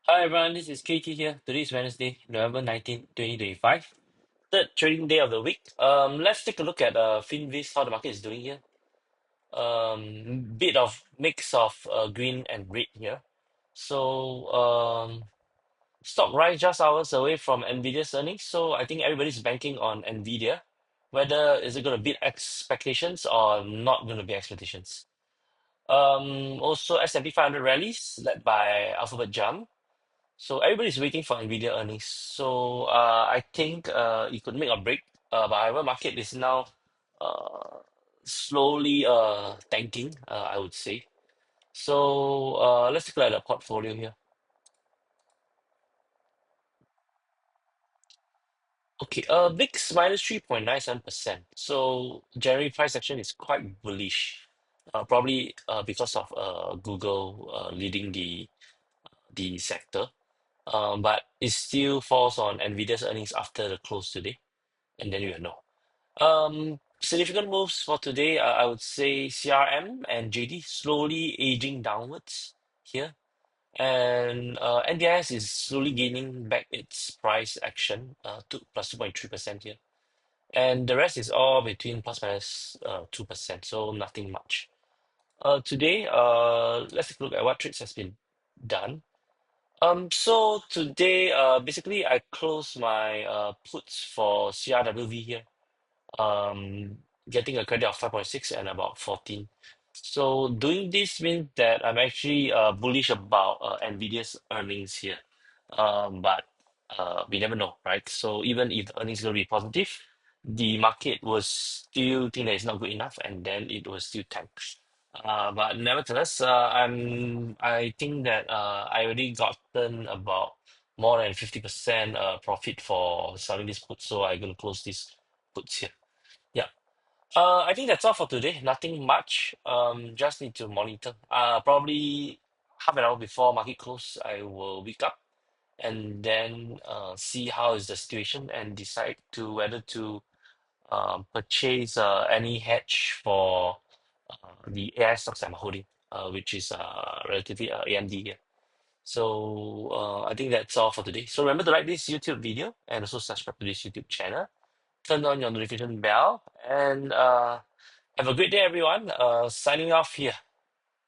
Hi everyone, this is KT here. Today is Wednesday, November 19th, 2025. Third trading day of the week. Let's take a look at Finviz, how the market is doing here. Bit of mix of green and red here. So stock rise just hours away from Nvidia's earnings. So I think everybody's banking on Nvidia. Whether is it going to beat expectations or not going to be expectations. Also S&P 500 rallies led by Alphabet Jump. So everybody's waiting for Nvidia earnings. So I think it could make or break. But however, market is now uh, slowly tanking, I would say. So let's take a look at the portfolio here. Okay, VIX minus 3.97%. So January price action is quite bullish. Probably because of Google leading the sector. But it still falls on Nvidia's earnings after the close today, and then you will know. Significant moves for today, I would say CRM and JD slowly aging downwards here. And NDIS is slowly gaining back its price action to plus 2.3% here. And the rest is all between plus minus 2%, so nothing much. Today, let's take a look at what trades has been done. So today, basically, I closed my puts for CRWV here, um, getting a credit of 5.6 and about 14. So doing this means that I'm actually bullish about Nvidia's earnings here. But we never know, right? So even if the earnings will be positive, the market will still think that it's not good enough, and then it will still tank. But nevertheless, I think that I already gotten about more than 50% profit for selling this put, so I'm gonna close this puts here. Yeah. I think that's all for today. Nothing much. Just need to monitor. Probably half an hour before market close, I will wake up and then see how is the situation and decide to whether to purchase any hedge for the AI stocks I'm holding, which is relatively AMD here. So I think that's all for today. So remember to like this YouTube video and also subscribe to this YouTube channel. Turn on your notification bell and have a great day, everyone. Signing off here.